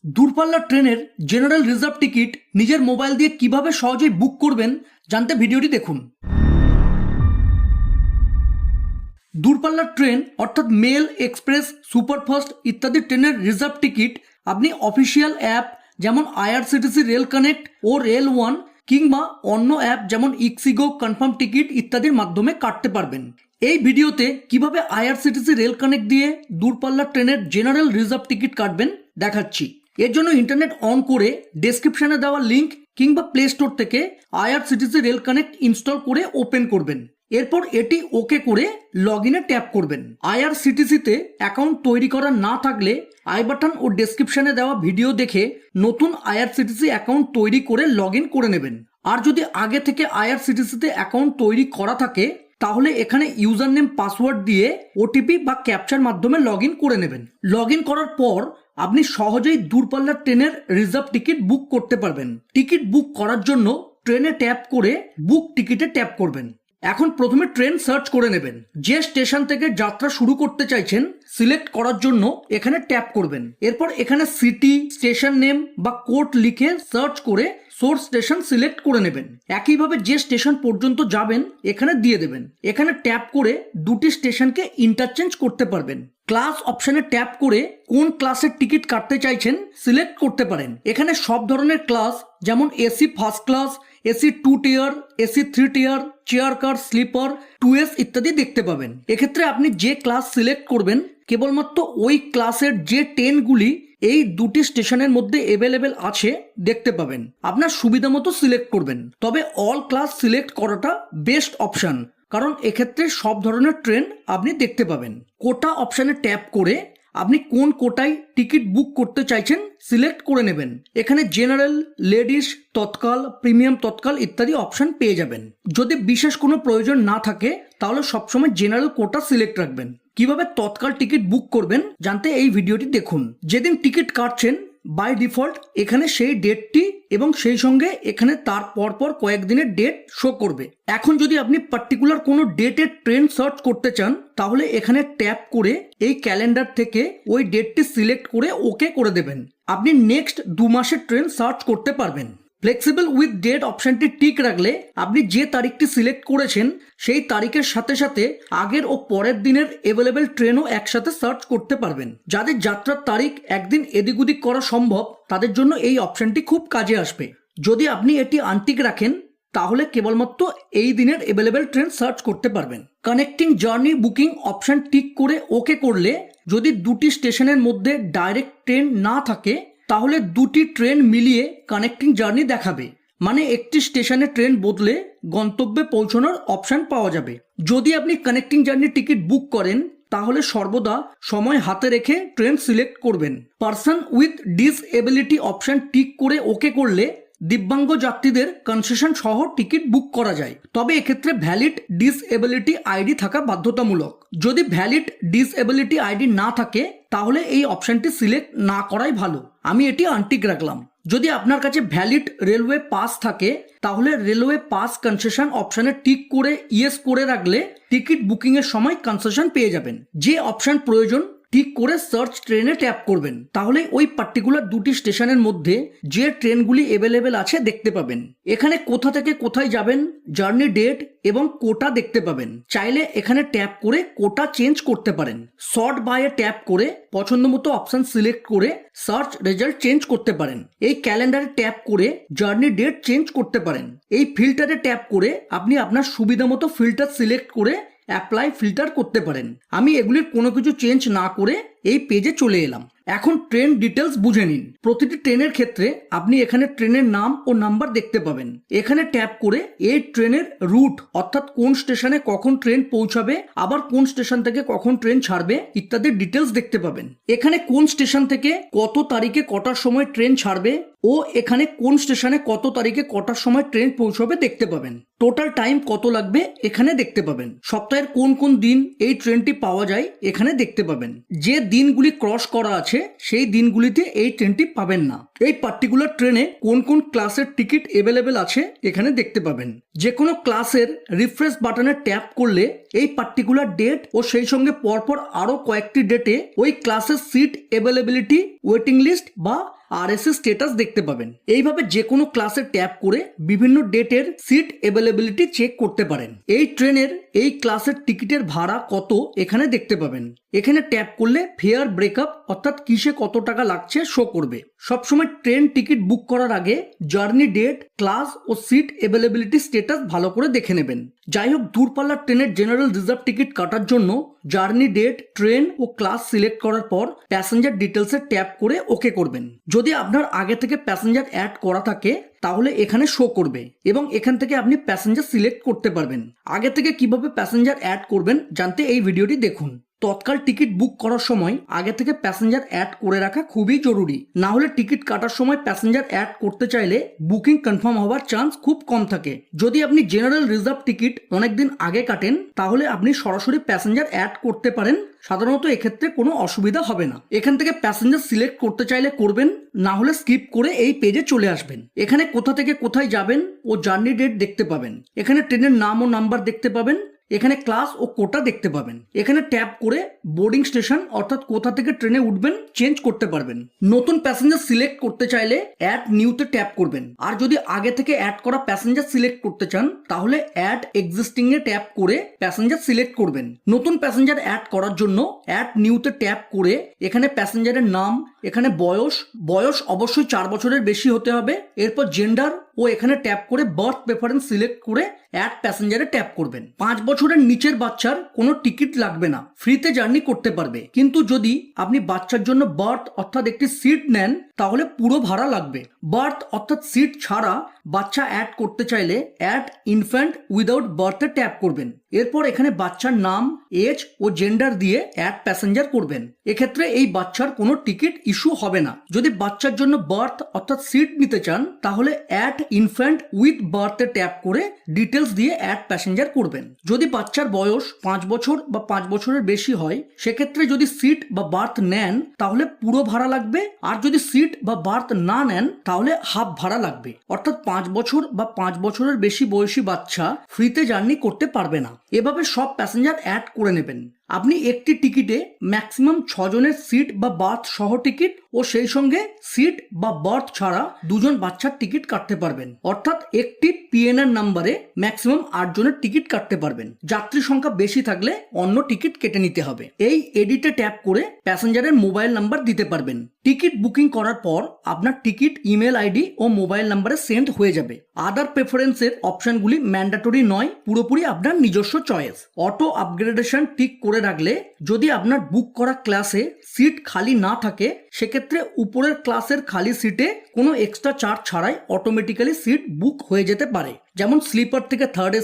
দূরপাল্লার ট্রেনের general reserve ticket নিজের মোবাইল দিয়ে কিভাবে সহজেই বুক করবেন জানতে ভিডিওটি দেখুন। দূরপাল্লার ট্রেন অর্থাৎ মেল, এক্সপ্রেস, সুপারফাস্ট ইত্যাদি ট্রেনের রিজার্ভ টিকিট আপনি অফিসিয়াল অ্যাপ যেমন আইআরসিটিসি রেল কানেক্ট ও রেল ওয়ান কিংবা অন্য অ্যাপ যেমন ইক্সিগো, কনফার্ম টিকিট ইত্যাদির মাধ্যমে কাটতে পারবেন। এই ভিডিওতে কিভাবে আইআরসিটিসি রেল কানেক্ট দিয়ে দূরপাল্লার ট্রেনের জেনারেল রিজার্ভ টিকিট কাটবেন দেখাচ্ছি। এর জন্য ইন্টারনেট অন করে ডেসক্রিপশনে দেওয়া লিঙ্ক কিংবা প্লে স্টোর থেকে আইআরসিটিসি রেল কানেক্ট ইনস্টল করে ওপেন করবেন। এরপর এটি ওকে করে লগ ইনে ট্যাপ করবেন। আইআরসিটিসিতে অ্যাকাউন্ট তৈরি করা না থাকলে আই বাটন ও ডেসক্রিপশনে দেওয়া ভিডিও দেখে নতুন আইআরসিটিসি অ্যাকাউন্ট তৈরি করে লগ ইন করে নেবেন। আর যদি আগে থেকে আইআরসিটিসিতে অ্যাকাউন্ট তৈরি করা থাকে তাহলে এখানে ইউজার নেম, পাসওয়ার্ড দিয়ে ওটিপি বা ক্যাপচার মাধ্যমে লগ ইন করে নেবেন। লগ ইন করার পর আপনি সহজেই দূরপাল্লার ট্রেনের রিজার্ভ টিকিট বুক করতে পারবেন। টিকিট বুক করার জন্য ট্রেনে ট্যাপ করে বুক টিকিটে ট্যাপ করবেন। এখন প্রথমে ট্রেন সার্চ করে নেবেন। যে স্টেশন থেকে যাত্রা শুরু করতে চাইছেন সিলেক্ট করার জন্য এখানে ট্যাপ করবেন। এরপর এখানে সিটি, স্টেশন নেম বা কোড লিখে সার্চ করে সোর্স স্টেশন সিলেক্ট করে নেবেন। একইভাবে যে স্টেশন পর্যন্ত যাবেন এখানে দিয়ে দেবেন। এখানে ট্যাপ করে দুটি স্টেশনকে ইন্টারচেঞ্জ করতে পারবেন। ক্লাস অপশনে ট্যাপ করে কোন ক্লাসের টিকিট কাটতে চাইছেন সিলেক্ট করতে পারেন। এখানে সব ধরনের ক্লাস যেমন এসি ফার্স্ট ক্লাস, এসি 2 টিয়ার, এসি 3 টিয়ার, চেয়ার কার, স্লিপার, 2S ইত্যাদি দেখতে পাবেন। এক্ষেত্রে আপনি যে ক্লাস সিলেক্ট করবেন কেবলমাত্র ওই ক্লাসের যে ট্রেনগুলি এই দুটি স্টেশনের মধ্যে অ্যাভেলেবেল আছে দেখতে পাবেন। আপনার সুবিধা মতো সিলেক্ট করবেন। তবে অল ক্লাস সিলেক্ট করাটা বেস্ট অপশন, কারণ এক্ষেত্রে সব ধরনের ট্রেন আপনি দেখতে পাবেন। কোটা অপশানে ট্যাপ করে আপনি কোন কোটায় টিকিট বুক করতে চাইছেন সিলেক্ট করে নেবেন। এখানে জেনারেল, লেডিস, তৎকাল, প্রিমিয়াম তৎকাল ইত্যাদি অপশন পেয়ে যাবেন। যদি বিশেষ কোনো প্রয়োজন না থাকে তাহলে সবসময় জেনারেল কোটা সিলেক্ট রাখবেন। কিভাবে তৎকাল টিকিট বুক করবেন জানতে এই ভিডিওটি দেখুন। যেদিন টিকিট কাটছেন বাই ডিফল্ট এখানে সেই ডেটটি এবং সেই সঙ্গে এখানে তার পরপর কয়েকদিনের ডেট শো করবে। এখন যদি আপনি পার্টিকুলার কোনো ডেটের ট্রেন সার্চ করতে চান তাহলে এখানে ট্যাপ করে এই ক্যালেন্ডার থেকে ওই ডেটটি সিলেক্ট করে ওকে করে দেবেন। আপনি নেক্সট 2 মাসের ট্রেন সার্চ করতে পারবেন। ফ্লেক্সিবল উইথ ডেট অপশনটি টিক রাখলে আপনি যে তারিখটি সিলেক্ট করেছেন সেই তারিখের সাথে সাথে আগের ও পরের দিনের অ্যাভেলেবেল ট্রেনও একসাথে সার্চ করতে পারবেন। যাদের যাত্রার তারিখ একদিন এদিক ওদিক করা সম্ভব তাদের জন্য এই অপশনটি খুব কাজে আসবে। যদি আপনি এটি আনটিক রাখেন তাহলে কেবলমাত্র এই দিনের অ্যাভেলেবেল ট্রেন সার্চ করতে পারবেন। Connecting journey booking option tick করে ওকে করলে যদি দুটি স্টেশনের মধ্যে ডাইরেক্ট ট্রেন না থাকে তাহলে দুটি ট্রেন মিলিয়ে কানেক্টিং জার্নি দেখাবে। মানে একটি স্টেশনে ট্রেন বদলে গন্তব্যে পৌঁছানোর অপশন পাওয়া যাবে। যদি আপনি কানেক্টিং জার্নি টিকিট বুক করেন তাহলে সর্বদা সময় হাতে রেখে ট্রেন সিলেক্ট করবেন। Person with disability option tick করে ওকে করলে দিব্যাঙ্গ যাত্রীদের কনসেশন সহ টিকিট বুক করা যায়। তবে এক্ষেত্রে ভ্যালিড ডিসএবিলিটি আইডি থাকা বাধ্যতামূলক। যদি ভ্যালিড ডিসএবিলিটি আইডি না থাকে তাহলে এই অপশনটি সিলেক্ট না করাই ভালো। আমি এটি আনটিক রাখলাম। যদি আপনার কাছে ভ্যালিড রেলওয়ে পাস থাকে তাহলে রেলওয়ে পাস কনসেশন অপশনে টিক করে ইয়েস করে রাখলে টিকিট বুকিং এর সময় কনসেশন পেয়ে যাবেন। যে অপশন প্রয়োজন ঠিক করে সার্চ ট্রেনে ট্যাপ করবেন, তাহলে ওই পার্টিকুলার দুটি স্টেশনের মধ্যে যে ট্রেনগুলি অ্যাভেলেবেল আছে দেখতে পাবেন। এখানে কোথা থেকে কোথায় যাবেন, জার্নি ডেট এবং কোটা দেখতে পাবেন। চাইলে এখানে ট্যাপ করে কোটা চেঞ্জ করতে পারেন। সর্ট বাই ট্যাপ করে পছন্দ মতো অপশন সিলেক্ট করে সার্চ রেজাল্ট চেঞ্জ করতে পারেন। এই ক্যালেন্ডারে ট্যাপ করে জার্নি ডেট চেঞ্জ করতে পারেন। এই ফিল্টারে ট্যাপ করে আপনি আপনার সুবিধা মতো ফিল্টার সিলেক্ট করে অ্যাপ্লাই ফিল্টার করতে পারেন। আমি এগুলির কোনো কিছু চেঞ্জ না করে এই পেজে চলে এলাম। এখন ট্রেন ডিটেলস বুঝে নিন। প্রতিটি ট্রেনের ক্ষেত্রে আপনি এখানে ট্রেনের নাম ও নাম্বার দেখতে পাবেন। এখানে ট্যাপ করে এই ট্রেনের রুট অর্থাৎ কোন স্টেশনে কখন ট্রেন পৌঁছাবে, আবার কোন স্টেশন থেকে কখন ট্রেন ছাড়বে ইত্যাদি ডিটেলস দেখতে পাবেন। এখানে কোন স্টেশন থেকে কত তারিখে কটার সময় ট্রেন ছাড়বে ও এখানে কোন স্টেশনে কত তারিখে কটার সময় ট্রেন পৌঁছবে দেখতে পাবেন। টোটাল টাইম কত লাগবে এখানে দেখতে পাবেন। সপ্তাহের কোন কোন দিন এই ট্রেনটি পাওয়া যায় এখানে দেখতে পাবেন। যে দিনগুলি ক্রস করা আছে সেই দিনগুলিতে এই ট্রেনটি পাবেন না। এই পার্টিকুলার ট্রেনে কোন কোন ক্লাসের টিকিট অ্যাভেলেবেল আছে এখানে দেখতে পাবেন। যে কোনো ক্লাসের রিফ্রেশ বাটনে ট্যাপ করলে এই পার্টিকুলার ডেট ও সেই সঙ্গে পরপর আরো কয়েকটি ডেটে ওই ক্লাসের সিট অ্যাভেলেবিলিটি, ওয়েটিং লিস্ট বা আরএসএস স্ট্যাটাস দেখতে পাবেন। এইভাবে যে কোনো ক্লাসে ট্যাপ করে বিভিন্ন ডেটের সিট অ্যাভেলেবিলিটি চেক করতে পারেন। এই ট্রেনের এই ক্লাসের টিকিটের ভাড়া কত এখানে দেখতে পাবেন। এখানে ট্যাপ করলে ফেয়ার ব্রেকআপ অর্থাৎ কিসে কত টাকা লাগছে শো করবে। সবসময় ট্রেন টিকিট বুক করার আগে জার্নি ডেট, ক্লাস ও সিট অ্যাভেলেবিলিটি স্ট্যাটাস ভালো করে দেখে নেবেন। যাই হোক, দূরপাল্লার ট্রেনের জেনারেল রিজার্ভ টিকিট কাটার জন্য জার্নি ডেট, ট্রেন ও ক্লাস সিলেক্ট করার পর প্যাসেঞ্জার ডিটেলসে ট্যাপ করে ওকে করবেন। যদি আপনার আগে থেকে প্যাসেঞ্জার অ্যাড করা থাকে তাহলে এখানে শো করবে এবং এখান থেকে আপনি প্যাসেঞ্জার সিলেক্ট করতে পারবেন। আগে থেকে কিভাবে প্যাসেঞ্জার অ্যাড করবেন জানতে এই ভিডিওটি দেখুন। তৎকাল টিকিট বুক করার সময় আগে থেকে প্যাসেঞ্জার অ্যাড করে রাখা খুবই জরুরি। না হলে টিকিট কাটার সময় প্যাসেঞ্জার অ্যাড করতে চাইলে বুকিং কনফার্ম হওয়ার চান্স খুব কম থাকে। যদি আপনি জেনারেল রিজার্ভ টিকিট অনেকদিন আগে কাটেন তাহলে আপনি সরাসরি প্যাসেঞ্জার অ্যাড করতে পারেন। সাধারণত এক্ষেত্রে কোনো অসুবিধা হবে না। এখান থেকে প্যাসেঞ্জার সিলেক্ট করতে চাইলে করবেন, না হলে স্কিপ করে এই পেজে চলে আসবেন। এখানে কোথা থেকে কোথায় যাবেন ও জার্নি ডেট দেখতে পাবেন। এখানে ট্রেনের নাম ও নাম্বার দেখতে পাবেন। এখানে ক্লাস ও কোটা দেখতে পাবেন। এখানে ট্যাপ করে বোর্ডিং স্টেশন অর্থাৎ কোথা থেকে ট্রেনে উঠবেন চেঞ্জ করতে পারবেন। নতুন প্যাসেঞ্জার সিলেক্ট করতে চাইলে অ্যাড নিউতে ট্যাপ করবেন। আর যদি আগে থেকে অ্যাড করা প্যাসেঞ্জার সিলেক্ট করতে চান তাহলে অ্যাড এক্সিস্টিং এ ট্যাপ করে প্যাসেঞ্জার সিলেক্ট করবেন। নতুন প্যাসেঞ্জার অ্যাড করার জন্য অ্যাড নিউতে ট্যাপ করে এখানে প্যাসেঞ্জারের নাম, এখানে বয়স অবশ্যই 4 বছরের বেশি হতে হবে। এরপর জেন্ডার ও এখানে ট্যাপ করে বার্থ প্রেফারেন্স সিলেক্ট করে অ্যাড প্যাসেঞ্জারে ট্যাপ করবেন। 5 বছরের নিচের বাচ্চার কোনো টিকিট লাগবে না, ফ্রিতে জার্নি করতে পারবে। কিন্তু যদি আপনি বাচ্চার জন্য বার্থ অর্থাৎ একটি সিট নেন তাহলে পুরো ভাড়া লাগবে। বার্থ অর্থাৎ সিট ছাড়া বাচ্চা অ্যাড করতে চাইলে অ্যাড ইনফ্যান্ট উইদাউট বার্থে ট্যাপ করবেন। এরপর এখানে বাচ্চার নাম, এজ ও জেন্ডার দিয়ে অ্যাড প্যাসেঞ্জার করবেন। এক্ষেত্রে এই বাচ্চার কোনো টিকিট ইস্যু হবে না। যদি বাচ্চার জন্য বার্থ অর্থাৎ সিট নিতে চান তাহলে অ্যাড ইনফ্যান্ট উইথ বার্থে ট্যাপ করে ডিটেলস দিয়ে অ্যাড প্যাসেঞ্জার করবেন। যদি বাচ্চার বয়স 5 বছর বা 5 বছরের বেশি হয় সেক্ষেত্রে যদি সিট বা বার্থ নেন তাহলে পুরো ভাড়া লাগবে। আর যদি সিট বা বার্থ না নেন তাহলে হাফ ভাড়া লাগবে। অর্থাৎ 5 বছর বা 5 বছরের বেশি বয়সী বাচ্চা ফ্রিতে জার্নি করতে পারবে না। এভাবে সব প্যাসেঞ্জার অ্যাড করে নেবেন। আপনি একটি টিকিটে ম্যাক্সিমাম 6 জনের সিট বা বার্থ সহ টিকিট ও সেই সঙ্গে সিট বা বার্থ ছাড়া 2 জন বাচ্চার টিকিট কাটতে পারবেন। অর্থাৎ একটি পিএনআর নাম্বারে ম্যাক্সিমাম 8 জনের টিকিট কাটতে পারবেন। যাত্রী সংখ্যা বেশি থাকলে অন্য টিকিট কেটে নিতে হবে। এই এডিটে ট্যাপ করে প্যাসেঞ্জারের মোবাইল নাম্বার দিতে পারবেন। টিকিট বুকিং করার পর আপনার টিকিট ইমেল আইডি ও মোবাইল নাম্বারে সেন্ড হয়ে যাবে। আদার প্রেফারেন্সের অপশনগুলি ম্যান্ডেটরি নয়, পুরোপুরি আপনার নিজস্ব চয়েস। অটো আপগ্রেডেশন টিক করে রাখলে যদি আপনার বুক করা ক্লাসে সিট খালি না থাকে সেক্ষেত্রে উপরের ক্লাসের খালি সিটে কোনো এক্সট্রা চার্জ ছাড়াই অটোমেটিক্যালি সিট বুক হয়ে যেতে পারে। যেমন স্লিপার থেকে থার্ড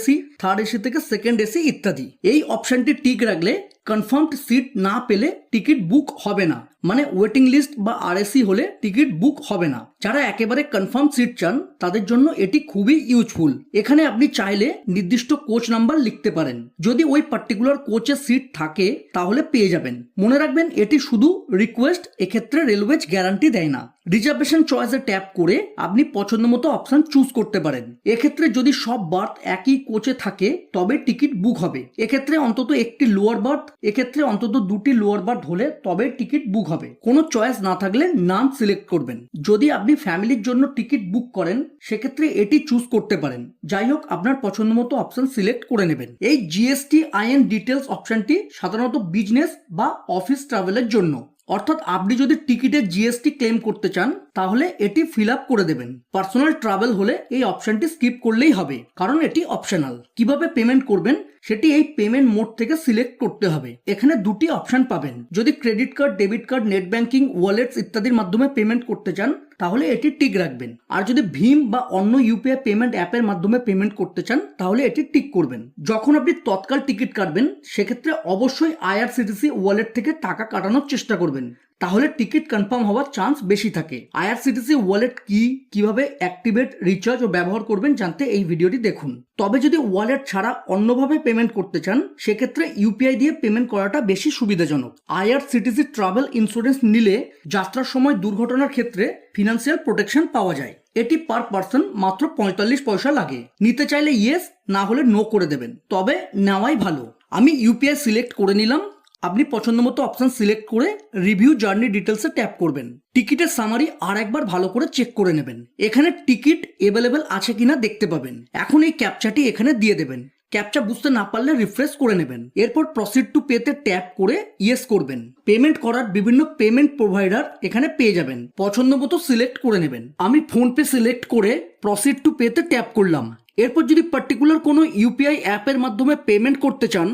এসি থেকে সেকেন্ড এসি ইত্যাদি। এই অপশনটি টিক রাখলে কনফার্মড সিট না পেলে টিকিট বুক হবে না, মানে ওয়েটিং লিস্ট বা আরএসি হলে টিকিট বুক হবে না। যারা একেবারে কনফার্ম সিট চান তাদের জন্য এটি খুবই ইউজফুল। এখানে আপনি চাইলে নির্দিষ্ট কোচ নাম্বার লিখতে পারেন। যদি ওই পার্টিকুলার কোচে সিট থাকে তাহলে পেয়ে যাবেন। মনে রাখবেন এটি শুধু রিকোয়েস্ট, এক্ষেত্রে রেলওয়েজ গ্যারান্টি দেয় না। রিজার্ভেশন চয়েসে ট্যাপ করে আপনি পছন্দ মতো অপশন চুজ করতে পারেন। এক্ষেত্রে যদি সব বার্থ একই কোচে থাকে তবে টিকিট বুক হবে। এক্ষেত্রে অন্তত একটি লোয়ার বার্থ, এক্ষেত্রে অন্তত 2টি লোয়ার বার্থ হলে তবে টিকিট বুক হবে। কোনো চয়েস না থাকলে নাম সিলেক্ট করবেন। যদি আপনি ফ্যামিলির জন্য টিকিট বুক করেন সেক্ষেত্রে এটি চুজ করতে পারেন। যাই হোক, আপনার পছন্দ মতো অপশন সিলেক্ট করে নেবেন। এই জিএসটি আইএন ডিটেলস অপশনটি সাধারণত বিজনেস বা অফিস ট্রাভেলের জন্য। অর্থাৎ আপনি যদি টিকিটের জিএসটি ক্লেম করতে চান তাহলে এটি ফিল আপ করে দেবেন। পার্সোনাল ট্রাভেল হলে এই অপশনটি স্কিপ করলেই হবে, কারণ এটি অপশনাল। কিভাবে পেমেন্ট করবেন সেটি এই পেমেন্ট মোড থেকে সিলেক্ট করতে হবে। এখানে 2টি অপশন পাবেন। যদি credit card, debit card, net banking, wallets ইত্যাদির মাধ্যমে পেমেন্ট করতে চান তাহলে এটি টিক রাখবেন। আর যদি ভীম বা অন্য ইউপিআই পেমেন্ট অ্যাপের মাধ্যমে পেমেন্ট করতে চান তাহলে এটি টিক করবেন। যখন আপনি তৎকাল টিকিট কাটবেন সেক্ষেত্রে অবশ্যই আইআরসিটিসি ওয়ালেট থেকে টাকা কাটানোর চেষ্টা করবেন। তাহলে টিকিট কনফার্ম হওয়ার চান্স বেশি থাকে। আইআরসিটিসি ওয়ালেট কি, কিভাবে অ্যাক্টিভেট, রিচার্জ ও ব্যবহার করবেন জানতে এই ভিডিওটি দেখুন। তবে যদি ওয়ালেট ছাড়া অন্যভাবে পেমেন্ট করতে চান সেক্ষেত্রে ইউপিআই দিয়ে পেমেন্ট করাটা বেশি সুবিধাজনক। আইআরসিটিসি ট্রাভেল ইন্স্যুরেন্স নিলে যাত্রার সময় দুর্ঘটনার ক্ষেত্রে ফিনান্সিয়াল প্রোটেকশন পাওয়া যায়। এটি পার পার্সন মাত্র 45 পয়সা লাগে। নিতে চাইলে ইয়েস, না হলে নো করে দেবেন, তবে নেওয়াই ভালো। আমি ইউপিআই সিলেক্ট করে নিলাম। আপনি পছন্দ মতো অপশন সিলেক্ট করে রিভিউ জার্নি ডিটেলসে ট্যাপ করবেন। টিকিটের সামারি আর একবার ভালো করে চেক করে নেবেন। এখানে টিকিট অ্যাভেলেবেল আছে কিনা দেখতে পাবেন। এখন এই ক্যাপচাটি এখানে দিয়ে দেবেন। ক্যাপচা বুঝতে না পারলে রিফ্রেশ করে নেবেন। এরপর প্রসিড টু পেতে ট্যাপ করে ইয়েস করবেন। পেমেন্ট করার বিভিন্ন পেমেন্ট প্রোভাইডার এখানে পেয়ে যাবেন, পছন্দ মতো সিলেক্ট করে নেবেন। আমি ফোনপে সিলেক্ট করে প্রসিড টু পেতে ট্যাপ করলাম। এরপর যদি পার্টিকুলার কোনো ইউপিআই অ্যাপের মাধ্যমে পেমেন্ট করতে চান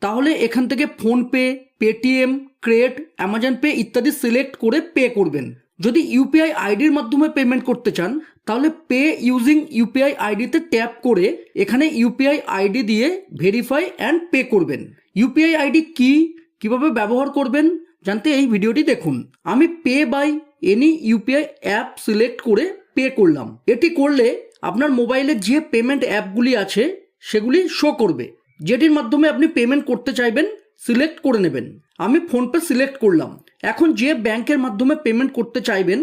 তাহলে এখান থেকে PhonePe, Paytm, CRED, Amazon pay ইত্যাদি সিলেক্ট করে পে করবেন। যদি ইউপিআই আইডির মাধ্যমে পেমেন্ট করতে চান তাহলে পে ইউজিং ইউপিআই আইডিতে ট্যাপ করে এখানে ইউপিআই আইডি দিয়ে ভেরিফাই অ্যান্ড পে করবেন। ইউপিআই আইডি কি, কিভাবে ব্যবহার করবেন জানতে এই ভিডিওটি দেখুন। আমি pay by any UPI app select করে পে করলাম। এটি করলে আপনার মোবাইলে যে পেমেন্ট অ্যাপগুলি আছে সেগুলি শো করবে। যেটির মাধ্যমে আপনি পেমেন্ট করতে চাইবেন সিলেক্ট করে নেবেন। আমি ফোনপে সিলেক্ট করলাম। এখন যে ব্যাংকের মাধ্যমে পেমেন্ট করতে চাইবেন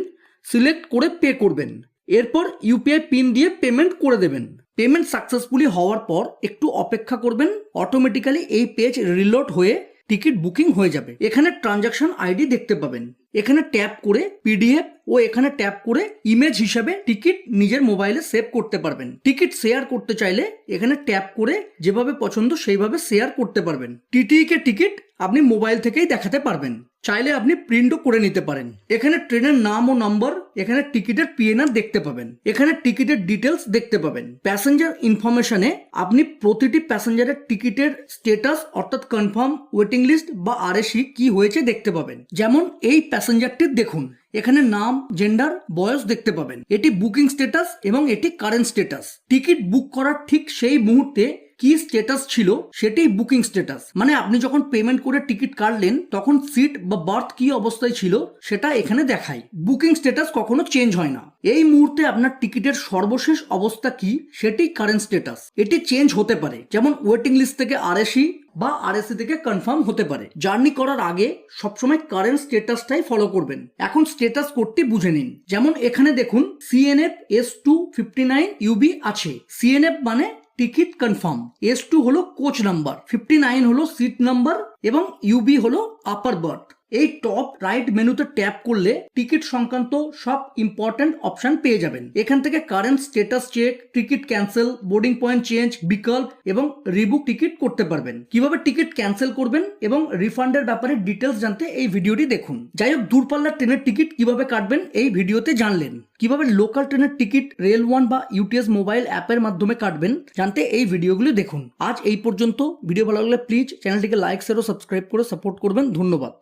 সিলেক্ট করে পে করবেন। এরপর ইউপিআই পিন দিয়ে পেমেন্ট করে দেবেন। পেমেন্ট সাকসেসফুলি হওয়ার পর একটু অপেক্ষা করবেন। অটোমেটিক্যালি এই পেজ রিলোড হয়ে টিকিট বুকিং হয়ে যাবে। এখানে ট্রানজাকশন আইডি দেখতে পাবেন। এখানে ট্যাপ করে পিডিএফ ও এখানে ট্যাপ করে ইমেজ হিসাবে টিকিট নিজের মোবাইলে সেভ করতে পারবেন। টিকিট শেয়ার করতে চাইলে এখানে ট্যাপ করে যেভাবে পছন্দ সেইভাবে শেয়ার করতে পারবেন। টিটিই কে টিকিট আপনি মোবাইল থেকেই দেখাতে পারবেন। চাইলে আপনি প্রিন্টও করে নিতে পারেন। এখানে ট্রেনের নাম ও নম্বর, এখানে টিকিটের পিএনআর দেখতে পাবেন। এখানে টিকিটের ডিটেলস দেখতে পাবেন। প্যাসেঞ্জার ইনফরমেশনে আপনি প্রতিটি প্যাসেঞ্জারের টিকিটের স্ট্যাটাস অর্থাৎ কনফার্ম, ওয়েটিং লিস্ট বা আরএসি কি হয়েছে দেখতে পাবেন। যেমন এই প্যাসেঞ্জারটির দেখুন, এখানে নাম, জেন্ডার, বয়স দেখতে পাবেন। এটি বুকিং স্ট্যাটাস এবং এটি কারেন্ট স্ট্যাটাস। টিকিট বুক করার ঠিক সেই মুহূর্তে কি স্ট্যাটাস ছিল সেটাই বুকিং স্ট্যাটাস। মানে আপনি যখন পেমেন্ট করে টিকিট কাটলেন তখন সিট বা বার্থ কি অবস্থায় ছিল সেটা এখানে দেখায়। বুকিং স্ট্যাটাস কখনো চেঞ্জ হয় না। এই মুহূর্তে আপনার টিকিটের সর্বশেষ অবস্থা কি সেটাই কারেন্ট স্ট্যাটাস। এটি চেঞ্জ হতে পারে, যেমন ওয়েটিং লিস্ট থেকে আরএসি বা আরএসি থেকে কনফার্ম হতে পারে। জার্নি করার আগে সবসময় কারেন্ট স্ট্যাটাসটাই ফলো করবেন। এখন স্ট্যাটাস কোডটি বুঝে নিন। যেমন এখানে দেখুন CNF S259 UB আছে। CNF মানে টিকিট কনফার্ম, S2 হলো কোচ নাম্বার, 59 হলো সিট নাম্বার এবং UB হলো আপার বার্থ। এই টপ রাইট মেনুতে ট্যাপ করলে টিকিট সংক্রান্ত সব ইম্পর্টেন্ট অপশন পেয়ে যাবেন। এখান থেকে current status check, ticket cancel, boarding point change, বিকল্প এবং রিবুক টিকিট করতে পারবেন। কিভাবে টিকিট ক্যান্সেল করবেন এবং রিফান্ডের ব্যাপারে ডিটেলস জানতে এই ভিডিওটি দেখুন। যাই হোক, দূরপাল্লার ট্রেনের টিকিট কিভাবে কাটবেন এই ভিডিওতে জানলেন। কিভাবে লোকাল ট্রেনের টিকিট রেল ওয়ান বা ইউটিএস মোবাইল অ্যাপের মাধ্যমে কাটবেন জানতে এই ভিডিওগুলি দেখুন। আজ এই পর্যন্ত। ভিডিও ভালো লাগলে প্লিজ চ্যানেলটিকে লাইক, শেয়ার ও সাবস্ক্রাইব করে সাপোর্ট করবেন। ধন্যবাদ।